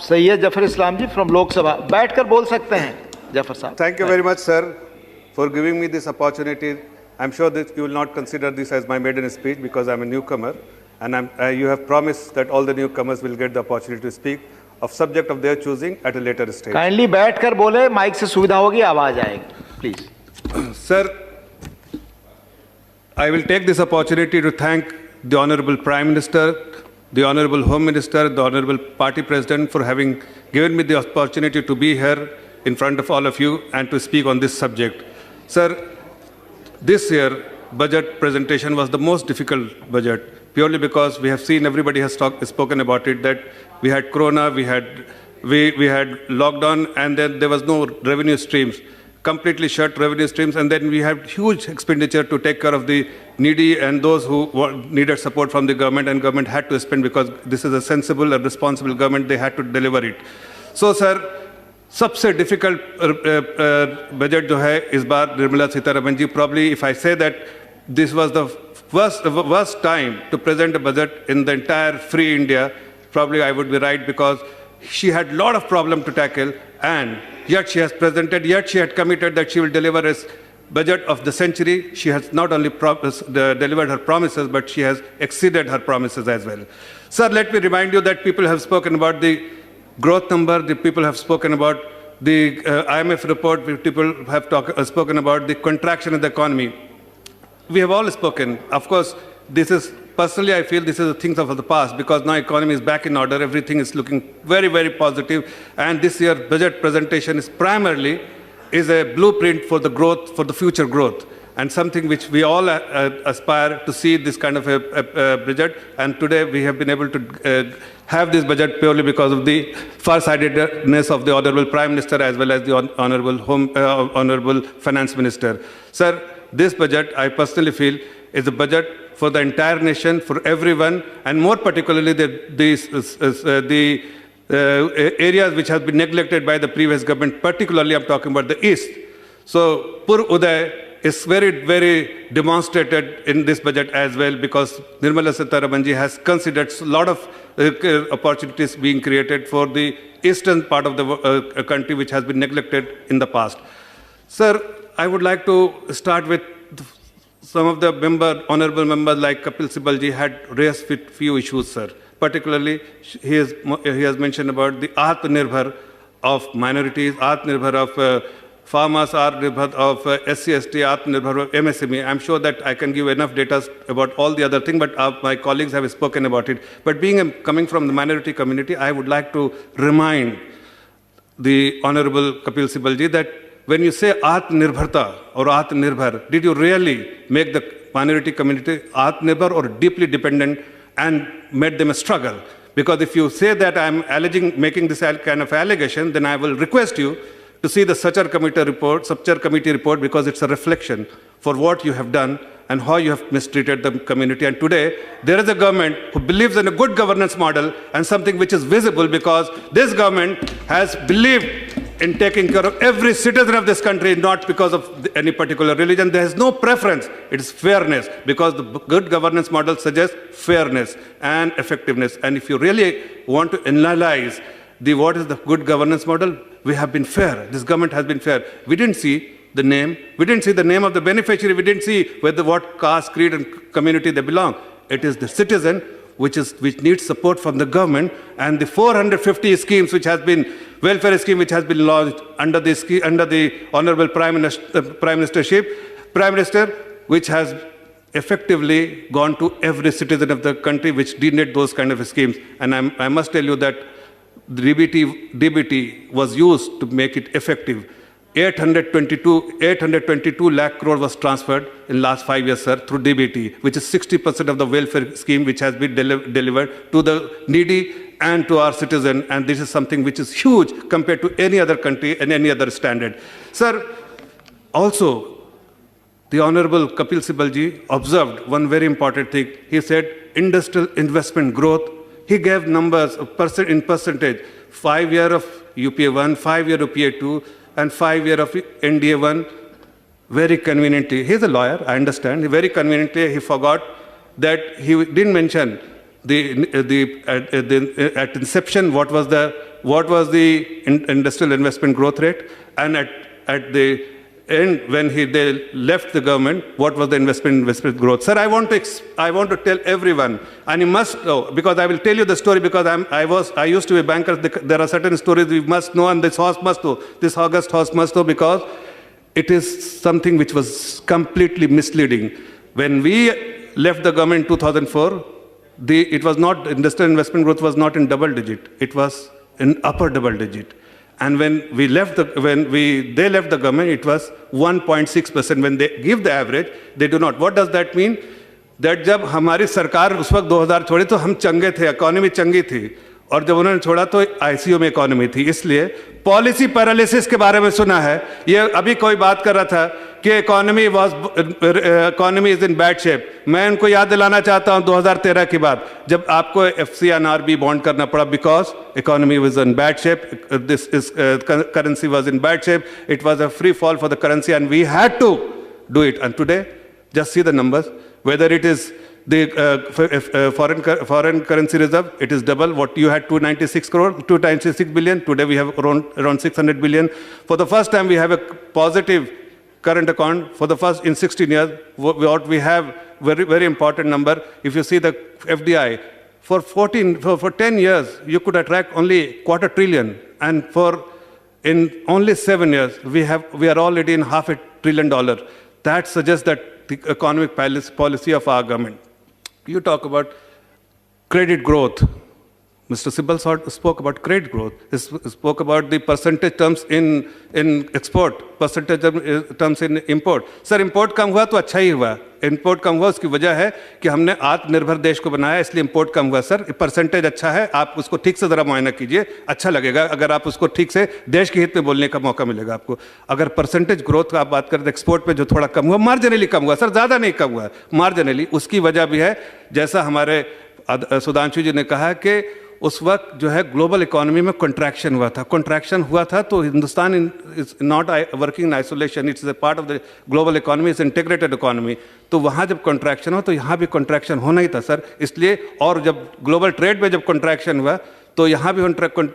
सैयद जफर इस्लाम जी from Lok Sabha, बैठकर बोल सकते हैं जफर साहब। Thank you very much, sir, for giving me this opportunity. I'm sure that you will not consider this as my maiden speech because I'm a newcomer, and you have promised that all the newcomers will get the opportunity to speak of subject of their choosing at a later stage. Kindly बैठकर बोले, mic से सुविधा होगी, आवाज आएगी, please. Sir, I will take this opportunity to thank the Honorable Prime Minister, the Honorable Home Minister, the Honorable Party President for having given me the opportunity to be here in front of all of you and to speak on this subject. Sir, this year budget presentation was the most difficult budget purely because we have seen, everybody has spoken about it, that we had corona, we had lockdown, and then there was no revenue streams, completely shut revenue streams, and then we had huge expenditure to take care of the needy and those who needed support from the government, and government had to spend because this is a sensible and responsible government, they had to deliver it. So sir, सबसे difficult budget जो है इस बार Nirmala Sitharaman ji, probably if I say that this was the worst time to present a budget in the entire free India, probably I would be right because she had a lot of problems to tackle, and yet she has presented, yet she had committed that she will deliver a budget of the century. She has not only delivered her promises, but she has exceeded her promises as well. Sir, let me remind you that people have spoken about the growth number, the people have spoken about the IMF report, people have spoken about the contraction of the economy. We have all spoken. Of course, this is, personally I feel this is a thing of the past because now economy is back in order, everything is looking very, very positive, and this year budget presentation is primarily a blueprint for the growth, for the future growth, and something which we all aspire to see this kind of a budget, and today we have been able to have this budget purely because of the far-sightedness of the Honorable Prime Minister as well as the Honorable Finance Minister. Sir, this budget, I personally feel, is a budget for the entire nation, for everyone, and more particularly the areas which have been neglected by the previous government, particularly I'm talking about the East. So, Pur Uday is very, very demonstrated in this budget as well because Nirmala Sitharaman ji has considered a lot of opportunities being created for the eastern part of the country which has been neglected in the past. Sir, I would like to start with some of the honorable members like Kapil Sibal ji had raised few issues, sir. Particularly, he has mentioned about the Atmanirbhar of minorities, Atmanirbhar of farmers, Atmanirbhar of SC/ST, Atmanirbhar of MSME. I'm sure that I can give enough data about all the other things, but my colleagues have spoken about it. But coming from the minority community, I would like to remind the Honorable Kapil Sibal ji that when you say Atmanirbharta or Atmanirbhar, did you really make the minority community Atmanirbhar or deeply dependent and made them a struggle? Because if you say that I'm making this kind of allegation, then I will request you to see the Sachar Committee report because it's a reflection for what you have done and how you have mistreated the community. And today, there is a government who believes in a good governance model and something which is visible because this government has believed in taking care of every citizen of this country, not because of any particular religion. There is no preference. It is fairness, because the good governance model suggests fairness and effectiveness. And if you really want to analyze what is the good governance model, we have been fair. This government has been fair. We didn't see the name. We didn't see the name of the beneficiary. We didn't see what caste, creed, and community they belong. It is the citizen which needs support from the government, and the 450 schemes which has been welfare scheme which has been launched under the Honorable Prime Minister, which has effectively gone to every citizen of the country which did need those kind of schemes. And I must tell you that the DBT was used to make it effective. 822 lakh crore was transferred in last 5 years, sir, through DBT, which is 60% of the welfare scheme which has been delivered to the needy and to our citizen. And this is something which is huge compared to any other country and any other standard. Sir, also, the Honorable Kapil Sibal ji observed one very important thing. He said industrial investment growth. He gave numbers in percentage. 5 year of UPA 1, 5 year of UPA 2, and 5 year of NDA 1, very conveniently. He's a lawyer, I understand. Very conveniently, he forgot that he didn't mention at inception, what was the industrial investment growth rate, and at the end, when they left the government, what was the investment growth? Sir, I want to tell everyone, and you must know, because I will tell you the story, because I used to be a banker. There are certain stories we must know, and this horse must know. This August horse must know, because it is something which was completely misleading. When we left the government in 2004, industrial investment growth was not in double digit. It was in upper double digit. And when they left the government, it was 1.6%. When they give the average, they do not. What does that mean? That जब हमारी सरकार उस वक्त 2000 छोड़ी तो हम चंगे थे, economy चंगी थी, और जब उन्होंने छोड़ा तो आईसीयू में इकोनॉमी थी. इसलिए पॉलिसी पैरालिसिस के बारे में सुना है. ये अभी कोई बात कर रहा था कि economy is in bad shape. मैं उनको याद दिलाना चाहता हूं 2013 की बात, जब आपको FCNRB बॉन्ड करना पड़ा, because economy was in bad shape, this is currency was in bad shape, it was a free fall for the currency, and we had to do it. And today just see the numbers, whether it is the foreign currency reserve, it is double. What you had 296 billion, today we have around 600 billion. For the first time we have a positive current account for the first in 16 years. What we have, very, very important number. If you see the FDI, for 10 years, you could attract only $250 billion, and in only 7 years, we are already in $500 billion. That suggests that the economic policy of our government. You talk about credit growth. Mr. Sibal spoke about credit growth. He spoke about the percentage terms in export, percentage terms in import. Sir, import कम हुआ तो अच्छा ही हुआ. Import कम हुआ उसकी वजह है कि हमने आत्मनिर्भर देश को बनाया, इसलिए import कम हुआ. सर, परसेंटेज अच्छा है, आप उसको ठीक से जरा मुआयना कीजिए, अच्छा लगेगा अगर आप उसको ठीक से देश के हित में बोलने का मौका मिलेगा आपको. अगर परसेंटेज ग्रोथ का आप बात करें तो एक्सपोर्ट में जो थोड़ा कम हुआ, मार्जिनली कम हुआ. सर, ज़्यादा नहीं कम हुआ, मार्जिनली. उसकी वजह भी है, जैसा हमारे सुधांशु जी ने कहा कि उस वक्त जो है ग्लोबल इकोनॉमी में कंट्रैक्शन हुआ था तो Hindustan is not working in isolation, it's a part of the global economy, is integrated economy. तो वहाँ जब कंट्रैक्शन हो तो यहाँ भी कंट्रैक्शन होना ही था सर. इसलिए, और जब ग्लोबल ट्रेड में जब कंट्रैक्शन हुआ तो यहाँ भी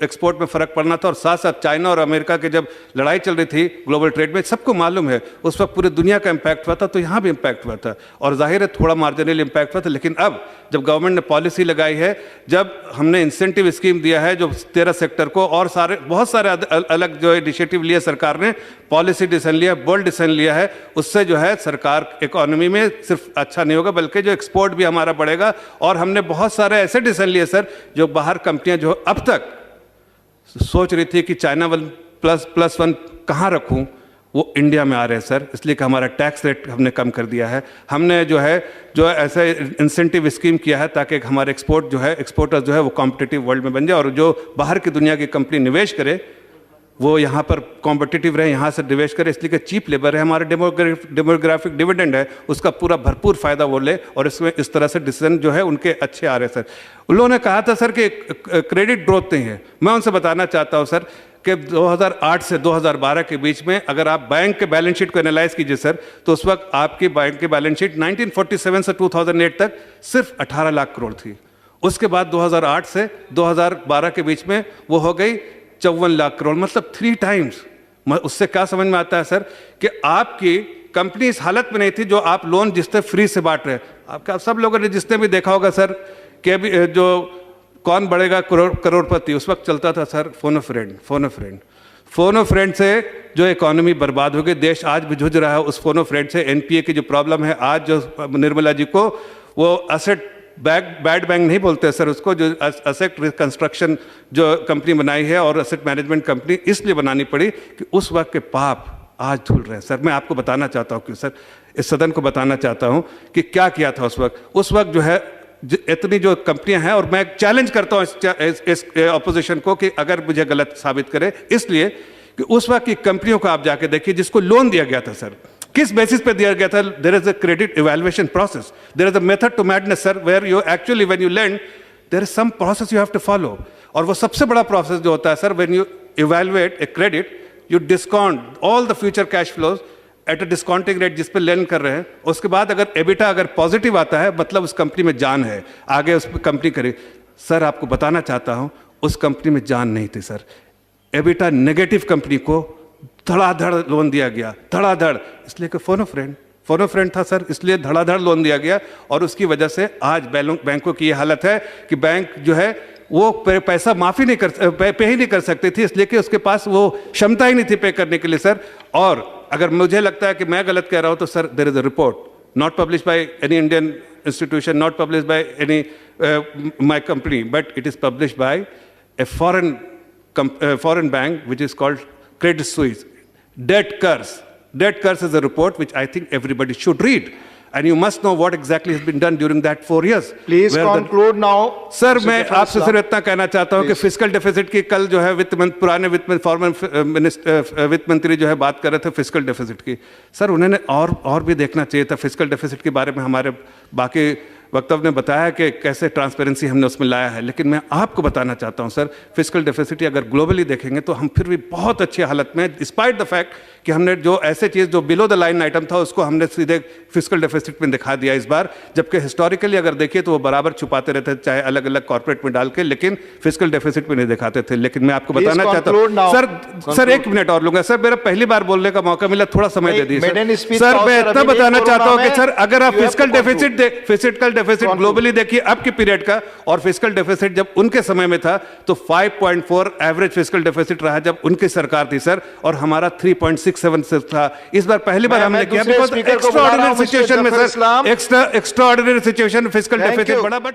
एक्सपोर्ट में फ़र्क पड़ना था. और साथ साथ चाइना और अमेरिका के जब लड़ाई चल रही थी ग्लोबल ट्रेड में, सबको मालूम है उस वक्त पूरी दुनिया का इम्पैक्ट हुआ था, तो यहाँ भी इम्पैक्ट हुआ था. और जाहिर है थोड़ा मार्जिनल इम्पैक्ट हुआ था. लेकिन अब जब गवर्नमेंट ने पॉलिसी लगाई है, जब हमने इंसेंटिव स्कीम दिया है जो 13 सेक्टर को, और बहुत सारे अलग जो इनिशिएटिव लिए सरकार ने, पॉलिसी डिसीजन लिया, बोल्ड डिसीजन लिया है, उससे जो है सरकार इकोनॉमी में सिर्फ अच्छा नहीं होगा बल्कि जो एक्सपोर्ट भी हमारा बढ़ेगा. और हमने बहुत सारे ऐसे डिसीजन लिए सर, जो बाहर कंपनियां जो अब तक सोच रही थी कि चाइना +1 कहाँ रखूं, वो इंडिया में आ रहे हैं सर. इसलिए कि हमारा टैक्स रेट हमने कम कर दिया है. हमने जो ऐसे इंसेंटिव स्कीम किया है ताकि हमारे एक्सपोर्टर्स जो है वो कॉम्पिटिटिव वर्ल्ड में बन जाए, और जो बाहर की दुनिया की कंपनी निवेश करे वो यहाँ पर कॉम्पिटिटिव रहे, यहाँ से निवेश करे. इसलिए कि चीप लेबर है, हमारे डेमोग्राफिक डिविडेंड है, उसका पूरा भरपूर फायदा वो ले. और इसमें इस तरह से डिसीजन जो है उनके अच्छे आ रहे हैं सर. उन्होंने कहा था सर कि क्रेडिट ग्रोथ नहीं है. मैं उनसे बताना चाहता हूँ सर कि 2008 से 2012 के बीच में अगर आप बैंक के बैलेंस शीट को एनालाइज कीजिए सर, तो उस वक्त आपकी बैंक की बैलेंस शीट 1947 से 2008 तक सिर्फ 18 लाख करोड़ थी. उसके बाद 2008 से 2012 के बीच में वो हो गई 54 लाख करोड़, मतलब 3 टाइम्स. उससे क्या समझ में आता है सर कि आपकी कंपनी इस हालत में नहीं थी जो आप लोन जिससे फ्री से बांट रहे हैं. आपका सब लोगों ने जिसने भी देखा होगा सर कि अभी जो कौन बढ़ेगा करोड़पति, उस वक्त चलता था सर फोन ऑफ फ्रेंड से जो इकोनॉमी बर्बाद हो गई. देश आज भी जूझ रहा है उस फोन ऑफ फ्रेंड से. एनपीए की जो प्रॉब्लम है आज, जो निर्मला जी को वो असेट बैड बैंक नहीं बोलते सर उसको, जो असेट रिकंस्ट्रक्शन जो कंपनी बनाई है और असेट मैनेजमेंट कंपनी इसलिए बनानी पड़ी कि उस वक्त के पाप आज धुल रहे हैं सर. मैं आपको बताना चाहता हूँ कि सर, इस सदन को बताना चाहता हूँ कि क्या किया था उस वक्त जो है इतनी जो कंपनियां हैं. और मैं चैलेंज करता हूँ इस ऑपोजिशन को कि अगर मुझे गलत साबित करे, इसलिए कि उस वक्त की कंपनियों को आप जाके देखिए जिसको लोन दिया गया था सर, किस बेसिस पे दिया गया था. There is a credit evaluation process, there is a method to madness sir, where you actually when you lend there is some process you have to follow. और वो सबसे बड़ा प्रोसेस जो होता है sir, when you evaluate a credit, you discount all the future cash flows at a discounting rate जिस पे लेन कर रहे हैं, उसके बाद अगर एबिटा अगर पॉजिटिव आता है, मतलब उस कंपनी में जान है, आगे उस पर कंपनी करे। सर आपको बताना चाहता हूं, उस कंपनी में जान नहीं थी सर। एबिटा नेगेटिव कंपनी को धड़ाधड़ लोन दिया गया, धड़ाधड़, इसलिए कि फोन ऑफ फ्रेंड था सर, इसलिए धड़ाधड़ लोन दिया गया। और उसकी वजह से आज बैंकों की ये हालत है कि बैंक जो है वो पैसा माफी नहीं कर पे ही नहीं कर सकती थी, इसलिए कि उसके पास वो क्षमता ही नहीं थी पे करने के लिए सर। और अगर मुझे लगता है कि मैं गलत कह रहा हूं तो sir, there is a report not publish by any Indian institution, not published by any my company, but it is published by a foreign bank which is called Credit Suisse. Debt curse is a report which I think everybody should read, and you must know what exactly has been done during that 4 years. Please conclude now. Sir मैं आपसे सिर्फ इतना कहना चाहता हूं कि fiscal deficit की कल जो है पुराने वित्त मंत्री जो है बात कर रहे थे फिस्कल डेफिसिट की। सर उन्होंने और भी देखना चाहिए था फिस्कल डेफिसिट के बारे में। हमारे बाकी वक्तव्य ने बताया कि कैसे ट्रांसपेरेंसी हमने उसमें लाया है, लेकिन मैं आपको बताना चाहता हूं सर, फिस्कल डेफिसिट अगर ग्लोबली देखेंगे तो हम फिर भी बहुत अच्छी हालत में, डिस्पाइट द फैक्ट कि हमने जो ऐसे चीज़ जो बिलो द लाइन आइटम था उसको हमने सीधे फिस्कल डेफिसिट में दिखा दिया इस बार, जबकि हिस्टोरिकली अगर देखिए तो वो बराबर छुपाते रहते थे, चाहे अलग अलग कॉर्पोरेट में डाल के, लेकिन फिस्कल डेफिसिट में नहीं दिखाते थे। लेकिन मैं आपको बताना चाहता हूं सर 1 मिनट और लूंगा सर, मेरा पहली बार बोलने का मौका मिला, थोड़ा समय दे दीजिए सर। मैं इतना बताना चाहता हूं कि सर अगर आप फिस्कल डेफिसिट ग्लोबली देखिए अब के पीरियड का और फिस्कल डेफिसिट जब उनके समय में था तो 5.4 एवरेज फिस्कल डेफिसिट रहा जब उनकी सरकार थी सर, और हमारा 3.67 से था। इस बार पहली बार हमने किया, बिकॉज़ एक्स्ट्राऑर्डिनरी सिचुएशन में sir, extraordinary situation fiscal deficit बड़ा, बट